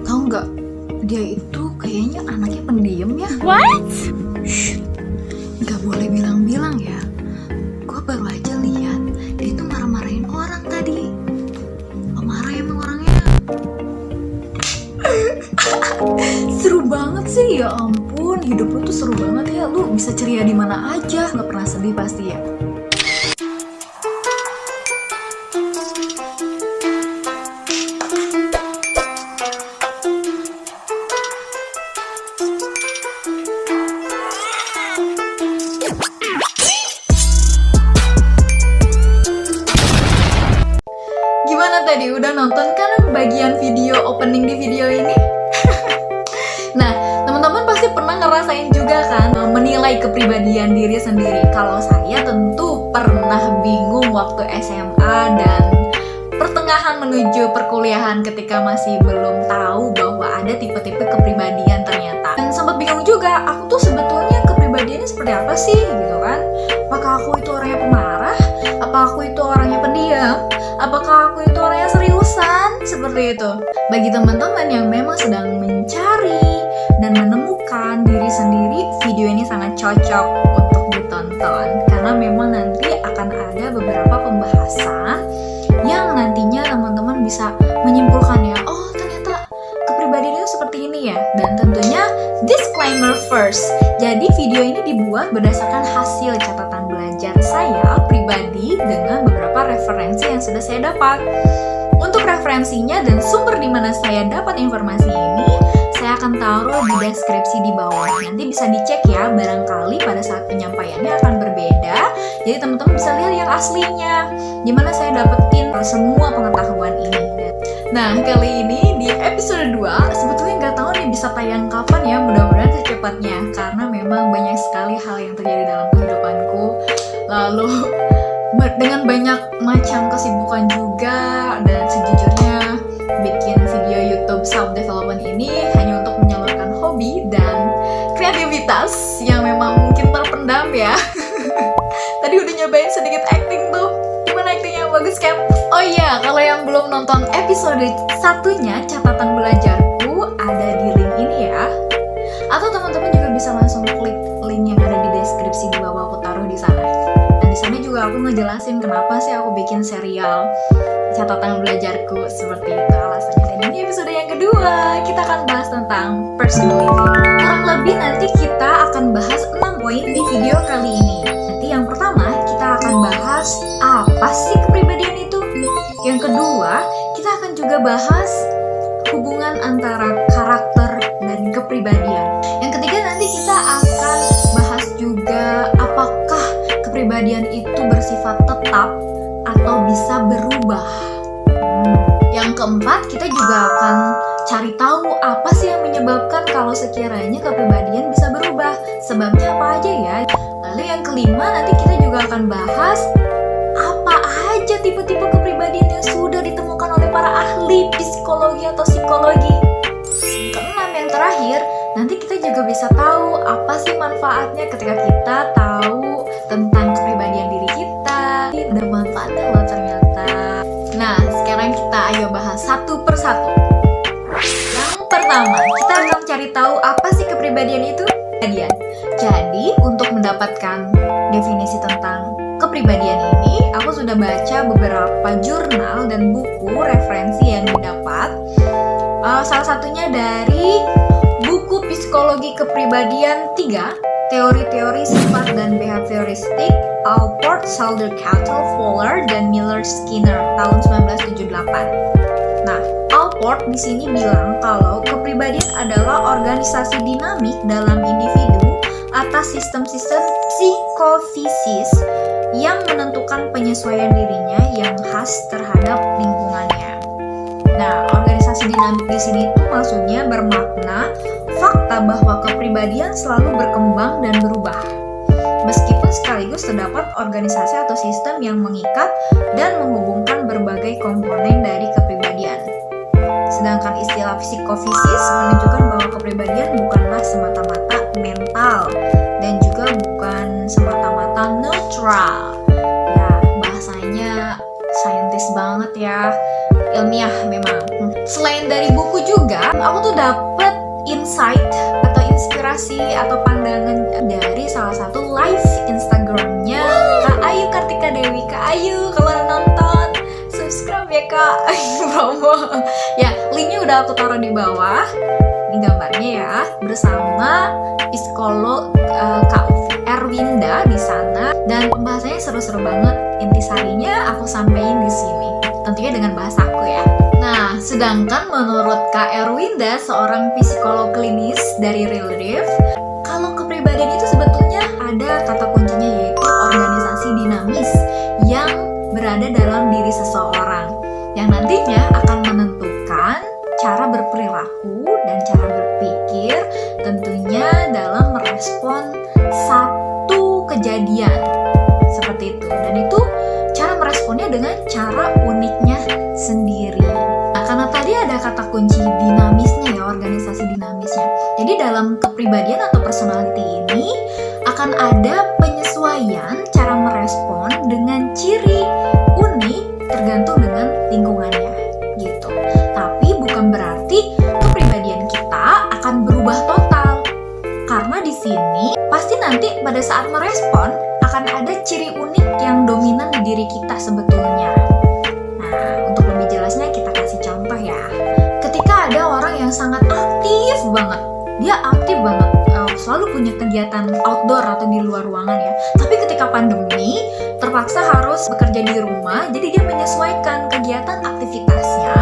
Tahu nggak? Dia itu kayaknya anaknya pendiam ya. What? Shh, nggak boleh bilang-bilang ya. Gue baru aja lihat dia tuh marah-marahin orang tadi. Lo marah emang orangnya? Seru banget sih, ya ampun. Hidup lu tuh seru banget ya. Lu bisa ceria di mana aja, nggak pernah sedih pasti ya. Gimana tadi? Udah nonton kan bagian video opening di video ini? Nah, teman-teman pasti pernah ngerasain juga kan menilai kepribadian diri sendiri. Kalau saya tentu pernah bingung waktu SMA dan pertengahan menuju perkuliahan ketika masih belum tahu bahwa ada tipe-tipe kepribadian ternyata. Dan sempat bingung juga, aku tuh sebetulnya kepribadiannya seperti apa sih gitu kan? Apakah aku itu orangnya pemarah? Apa aku itu orangnya pendiam? Apakah aku itu orangnya seriusan? Seperti itu. Bagi teman-teman yang memang sedang mencari dan menemukan diri sendiri, video ini sangat cocok untuk ditonton. Karena memang nanti akan ada beberapa pembahasan yang nantinya teman-teman bisa menyimpulkan ya, oh ternyata kepribadian itu seperti ini ya. Dan tentunya disclaimer first. Jadi video ini dibuat berdasarkan hasil catatan belajar saya pribadi dengan beberapa referensi yang sudah saya dapat. Untuk referensinya dan sumber di mana saya dapat informasi ini, saya akan taruh di deskripsi di bawah. Nanti bisa dicek ya, barangkali pada saat penyampaiannya akan berbeda. Jadi teman-teman bisa lihat yang aslinya, dimana saya dapetin semua pengetahuan ini. Nah, kali ini di episode 2, sebetulnya nggak tahu nih bisa tayang kapan ya, mudah-mudahan secepatnya. Karena memang banyak sekali hal yang terjadi dalam kehidupanku. Lalu dengan banyak macam kesibukan juga, dan sejujurnya bikin video YouTube self-development ini hanya untuk menyalurkan hobi dan kreativitas yang memang mungkin terpendam ya. Tadi udah nyobain sedikit acting tuh. Gimana actingnya? Bagus kan? Oh iya, kalau yang belum nonton episode satunya catatan belajarku ada di link ini ya. Atau teman-teman juga bisa langsung klik link yang ada di deskripsi di bawah, aku taruh di sana. Dan di sana juga aku ngejelasin kenapa sih aku bikin serial catatan belajarku, seperti itu alasannya. Dan ini episode yang kedua, kita akan bahas tentang personality. Kurang lebih nanti kita akan bahas 6 poin di video kali ini. Nanti yang pertama, kita akan bahas apa sih kepribadian itu. Yang kedua, kita akan juga bahas hubungan antara karakter dan kepribadian. Yang ketiga, nanti kita akan bahas juga apakah kepribadian itu bersifat tetap atau bisa berubah. Yang keempat, kita juga akan cari tahu apa sih yang menyebabkan kalau sekiranya kepribadian bisa berubah. Sebabnya apa aja ya. Lalu yang kelima, nanti kita juga akan bahas apa aja tipe-tipe kepribadian yang sudah ditemukan oleh para ahli psikologi atau psikologi. Keenam, yang terakhir, nanti kita juga bisa tahu apa sih manfaatnya ketika kita tahu tentang kepribadian diri kita. Ada manfaatnya loh ternyata. Nah, sekarang kita ayo bahas satu persatu. Yang pertama, kita akan cari tahu apa sih kepribadian itu. Jadi, untuk mendapatkan definisi tentang kepribadian ini, aku sudah baca beberapa jurnal dan buku referensi yang didapat. Salah satunya dari buku Psikologi Kepribadian 3, Teori-teori Sifat dan Behavioristik, Alport, Salder-Cattle, Fowler, dan Miller-Skinner tahun 1978. Nah, Alport di sini bilang kalau kepribadian adalah organisasi dinamik dalam individu atas sistem-sistem psikofisis yang menentukan penyesuaian dirinya yang khas terhadap lingkungannya. Nah, organisasi dinamik di sini tuh maksudnya bermakna fakta bahwa kepribadian selalu berkembang dan berubah. Meskipun sekaligus terdapat organisasi atau sistem yang mengikat dan menghubungkan berbagai komponen dari kepribadian. Sedangkan istilah psikofisis menunjukkan bahwa kepribadian bukanlah semata-mata mental dan juga bukan semata-mata neutral. Ya, bahasa banget ya, ilmiah memang. Selain dari buku juga, aku tuh dapet insight atau inspirasi atau pandangan dari salah satu live Instagramnya Kak Ayu Kartika Dewi. Kak Ayu, kalau nonton subscribe ya Kak. Promo. Ya, linknya udah aku taruh di bawah. Ini gambarnya ya, bersama psikolog Kak Erwinda di sana, dan pembahasannya seru-seru banget. Intisarinya aku sampaikan di sini, tentunya dengan bahasaku ya. Nah, sedangkan menurut Kak Erwinda, seorang psikolog klinis dari Real Life, kalau kepribadian itu sebetulnya ada kata kuncinya, yaitu organisasi dinamis yang berada dalam diri seseorang, yang nantinya akan menentukan cara berperilaku dan cara berpikir, tentunya dalam merespon satu kejadian seperti itu. Dan itu cara meresponnya dengan cara uniknya sendiri. Nah, karena tadi ada kata kunci dinamisnya ya, organisasi dinamisnya. Jadi dalam kepribadian atau personality ini akan ada penyesuaian cara merespon dengan ciri unik tergantung dengan lingkungannya gitu. Tapi bukan berarti kepribadian kita akan berubah total. Karena di sini pasti nanti pada saat merespon akan ada ciri unik yang dominan di diri kita sebetulnya. Nah, untuk lebih jelasnya kita kasih contoh ya. Ketika ada orang yang sangat aktif banget, dia aktif banget, selalu punya kegiatan outdoor atau di luar ruangan ya. Tapi ketika pandemi, terpaksa harus bekerja di rumah, jadi dia menyesuaikan kegiatan aktivitasnya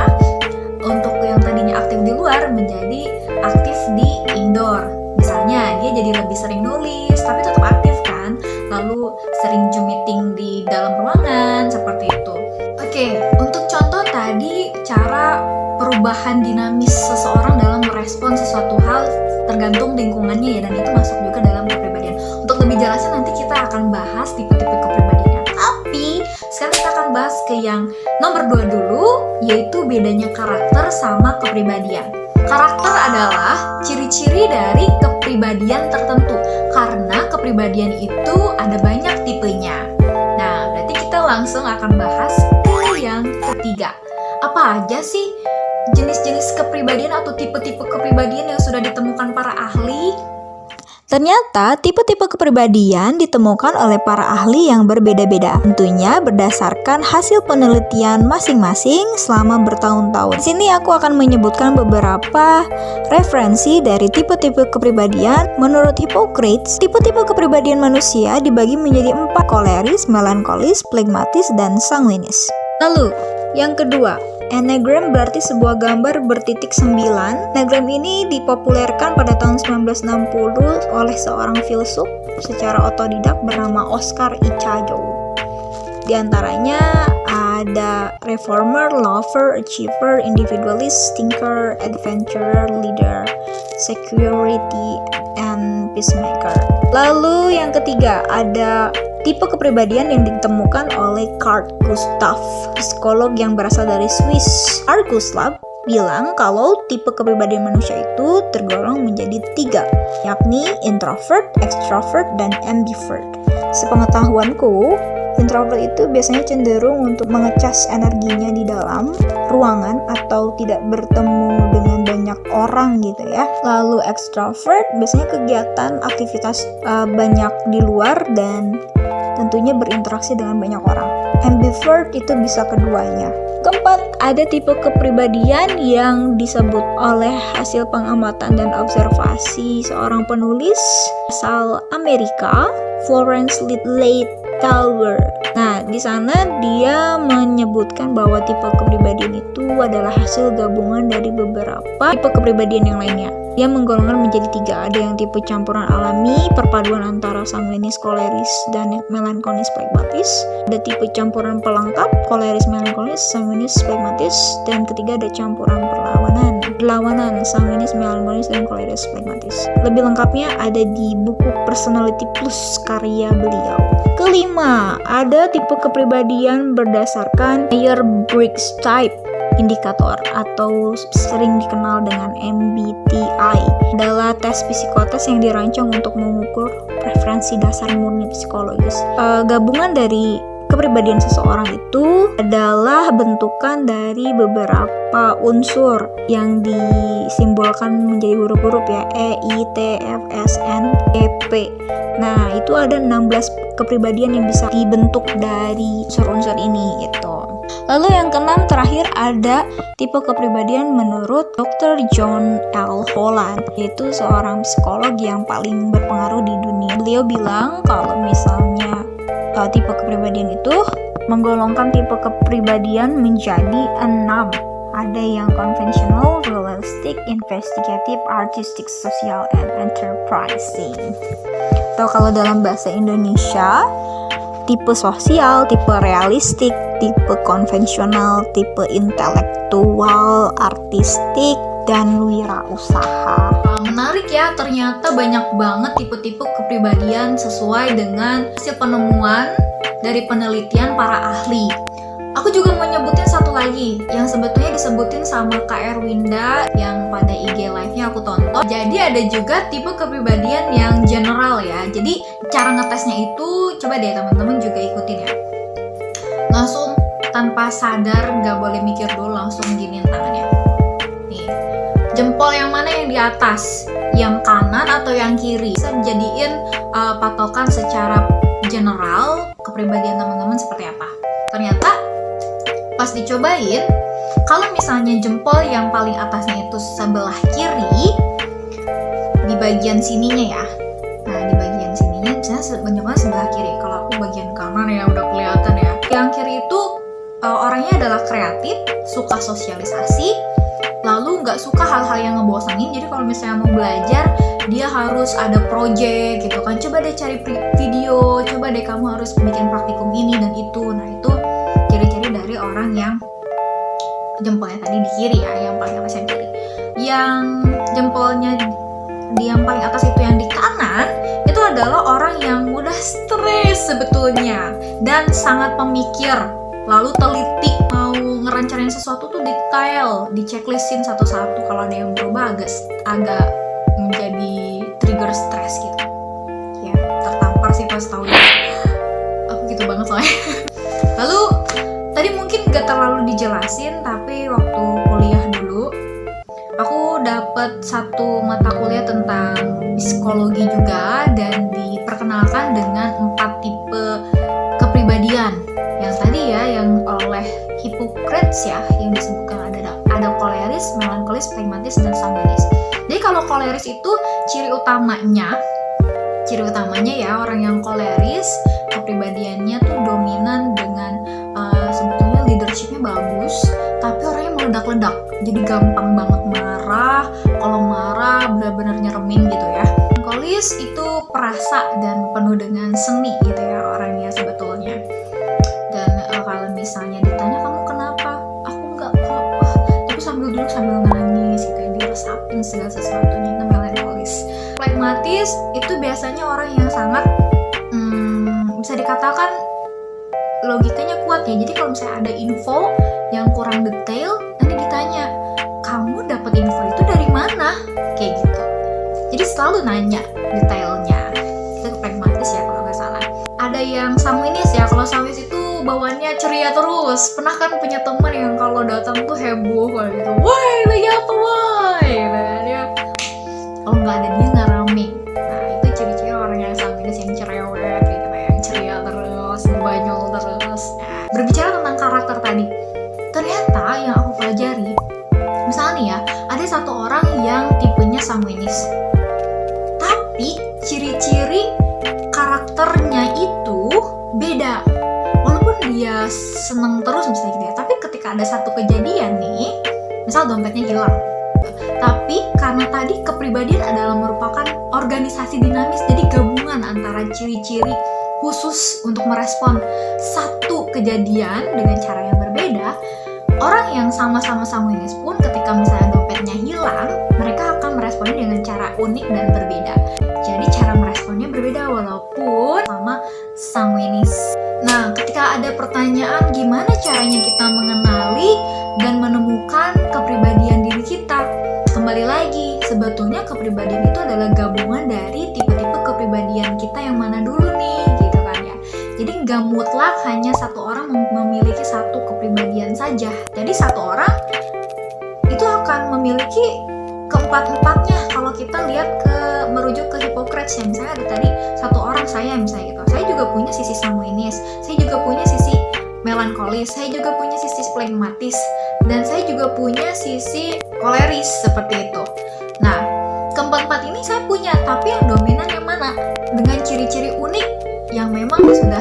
untuk yang tadinya aktif di luar menjadi aktif di indoor. Misalnya dia jadi lebih sering nulis, tapi tetap aktif kan, lalu sering Zoom meeting di dalam ruangan, seperti itu. Oke, untuk contoh tadi cara perubahan dinamis seseorang dalam merespon sesuatu hal tergantung lingkungannya ya, dan itu masuk juga dalam kepribadian. Untuk lebih jelasnya nanti kita akan bahas tipe-tipe kepribadian. Tapi sekarang kita akan bahas ke yang nomor 2 dulu, yaitu bedanya karakter sama kepribadian. Karakter adalah ciri-ciri dari kepribadian tertentu, karena kepribadian itu ada banyak tipenya. Nah, berarti kita langsung akan bahas ke yang ketiga. Apa aja sih jenis-jenis kepribadian atau tipe-tipe kepribadian yang sudah ditemukan para ahli? Ternyata tipe-tipe kepribadian ditemukan oleh para ahli yang berbeda-beda, tentunya berdasarkan hasil penelitian masing-masing selama bertahun-tahun. Di sini aku akan menyebutkan beberapa referensi dari tipe-tipe kepribadian. Menurut Hippocrates, tipe-tipe kepribadian manusia dibagi menjadi 4: koleris, melankolis, flegmatis, dan sanguinis. Lalu, yang kedua, Enneagram berarti sebuah gambar bertitik 9. Enneagram ini dipopulerkan pada tahun 1960 oleh seorang filsuf secara otodidak bernama Oscar Ichazo. Di antaranya ada reformer, lover, achiever, individualist, thinker, adventurer, leader, security, and peacemaker. Lalu yang ketiga ada tipe kepribadian yang ditemukan oleh Carl Gustav, psikolog yang berasal dari Swiss. Carl Gustav bilang kalau tipe kepribadian manusia itu tergolong menjadi 3, yakni introvert, extrovert, dan ambivert. Sepengetahuanku, introvert itu biasanya cenderung untuk mengecas energinya di dalam ruangan atau tidak bertemu dengan banyak orang gitu ya. Lalu extrovert biasanya kegiatan aktivitas banyak di luar dan tentunya berinteraksi dengan banyak orang. Ambivert itu bisa keduanya. Keempat, ada tipe kepribadian yang disebut oleh hasil pengamatan dan observasi seorang penulis asal Amerika, Florence Littleton. Nah, di sana dia menyebutkan bahwa tipe kepribadian itu adalah hasil gabungan dari beberapa tipe kepribadian yang lainnya. Dia menggolongkan menjadi 3. Ada yang tipe campuran alami, perpaduan antara sanguinis, koleris, dan melankolis, flegmatis. Ada tipe campuran pelengkap, koleris, melankolis, sanguinis, flegmatis. Dan ketiga ada campuran berlawanan, sanguinis, melankolis, dan koleris, flegmatis. Lebih lengkapnya ada di buku Personality Plus karya beliau. Kelima, ada tipe kepribadian berdasarkan Myers-Briggs Type Indicator atau sering dikenal dengan MBTI. Adalah tes psikotes yang dirancang untuk mengukur preferensi dasar murni psikologis. Gabungan dari kepribadian seseorang itu adalah bentukan dari beberapa unsur yang disimbolkan menjadi huruf-huruf ya, E, I, T, F, S, N, E, P. Nah, itu ada 16 kepribadian yang bisa dibentuk dari unsur-unsur ini gitu. Lalu yang keenam terakhir ada tipe kepribadian menurut Dr. John L. Holland, yaitu seorang psikolog yang paling berpengaruh di dunia. Beliau bilang kalau misalnya tipe kepribadian itu menggolongkan tipe kepribadian menjadi 6. Ada yang konvensional, realistic, investigative, artistic, social, and enterprising. Atau kalau dalam bahasa Indonesia, tipe sosial, tipe realistik, tipe konvensional, tipe intelektual, artistik, dan wirausaha. Menarik ya, ternyata banyak banget tipe-tipe kepribadian sesuai dengan hasil penemuan dari penelitian para ahli. Aku juga mau nyebutin satu lagi yang sebetulnya disebutin sama Kak Erwinda yang pada IG live-nya aku tonton. Jadi ada juga tipe kepribadian yang general ya. Jadi cara ngetesnya itu coba deh teman-teman juga ikutin ya. Langsung tanpa sadar, nggak boleh mikir dulu, langsung giniin tangannya. Nih, jempol yang mana yang di atas? Yang kanan atau yang kiri? Bisa jadiin patokan secara general kepribadian teman-teman seperti apa. Ternyata pas dicobain, kalau misalnya jempol yang paling atasnya itu sebelah kiri, di bagian sininya ya. Nah, di bagian sininya misalnya sebelah kiri. Kalau aku bagian kanan ya udah kelihatan ya. Yang kiri itu orangnya adalah kreatif, suka sosialisasi, lalu nggak suka hal-hal yang ngebosanin. Jadi kalau misalnya mau belajar, dia harus ada project gitu kan. Coba deh cari video, coba deh kamu harus bikin praktikum ini dan itu. Nah, itu ciri-ciri dari orang yang jempolnya tadi di kiri ya, yang paling atas yang kiri. Yang jempolnya yang paling atas itu yang di kanan, itu adalah orang yang mudah stres sebetulnya dan sangat pemikir, lalu teliti, mau ngerencanain sesuatu tuh detail, dichecklistin satu-satu. Kalau ada yang berubah agak menjadi trigger stres gitu ya, tertampar sih pas tahu ya. Aku gitu banget soalnya. Lalu tadi mungkin gak terlalu dijelasin, tapi waktu kuliah dulu aku dapat satu mata kuliah tentang psikologi juga, dan diperkenalkan dengan 4 tipe kepribadian yang tadi ya, yang oleh Hippocrates ya, yang disebutkan ada koleris, melankolis, pragmatis, dan sanguinis. Jadi kalau koleris itu ciri utamanya ya, orang yang koleris kepribadiannya tuh dominan dengan sebetulnya leadershipnya bagus, tapi orangnya meledak-ledak, jadi gampang banget marah. Kalau marah benar-benar nyeremin gitu ya. Melankolis itu perasa dan penuh dengan seni gitu ya orangnya sebetulnya. Dan kalau misalnya ditanya kamu kenapa, aku nggak apa-apa, tapi sambil nangis gitu ya, diresapin segala sesuatunya. Itu melankolis. Pragmatis itu biasanya orang yang sangat bisa dikatakan logikanya kuat ya. Jadi kalau misalnya ada info yang kurang detail, nanti ditanya, kamu dapat info itu dari mana? Kayak gitu. Jadi selalu nanya detailnya. Itu pragmatis ya kalau nggak salah. Ada yang sanguinis ya. Kalau sanguinis itu bawaannya ceria terus. Pernah kan punya teman yang kalau datang tuh heboh kayak gitu. Woi, lagi apa woi? Nah, dia kalau nggak ada dia nggak rame. Nah, itu ciri-ciri orang yang sanguinis, yang cerewet gitu, yang ceria terus, ngebanyol terus. Nah, berbicara tentang karakter tadi, ternyata yang aku pelajari, misalnya nih ya, ada satu orang yang tipenya sanguinis, tapi ciri-ciri karakternya itu beda. Walaupun dia seneng terus misalnya gitu ya, tapi ketika ada satu kejadian nih, misal dompetnya hilang, tapi karena tadi kepribadian adalah merupakan organisasi dinamis, jadi gabungan antara ciri-ciri khusus untuk merespon satu kejadian dengan cara yang berbeda. Orang yang sama-sama sanguinis pun ketika misalnya dompetnya hilang, mereka akan meresponnya dengan cara unik dan berbeda. Jadi cara meresponnya berbeda walaupun sama sanguinis. Nah, ketika ada pertanyaan gimana caranya kita mengenali dan menemukan kepribadian diri kita, kembali lagi, sebetulnya kepribadian itu adalah gabungan dari tipe-tipe kepribadian kita yang mana dulu nih, gitu kan ya. Jadi gak mutlak hanya satu orang memiliki satu kepribadian saja. Jadi satu orang itu akan memiliki keempat-empatnya. Kalau kita lihat merujuk ke Hippocrates yang misalnya ada tadi satu orang saya misalnya gitu. Saya juga punya sisi sanguinis, saya juga punya sisi melankolis, saya juga punya sisi flegmatis, dan saya juga punya sisi koleris seperti itu. Nah, keempat-empat ini saya punya, tapi yang dominan yang mana? Dengan ciri-ciri unik yang memang sudah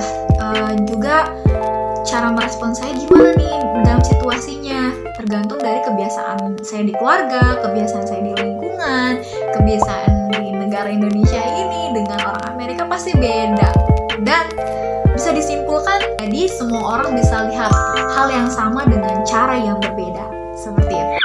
juga cara merespon saya gimana nih dalam situasinya, tergantung dari kebiasaan saya di keluarga, kebiasaan saya di lingkungan, kebiasaan di negara Indonesia ini dengan orang Amerika pasti beda. Dan bisa disimpulkan, jadi semua orang bisa lihat hal yang sama dengan cara yang berbeda. Seperti itu.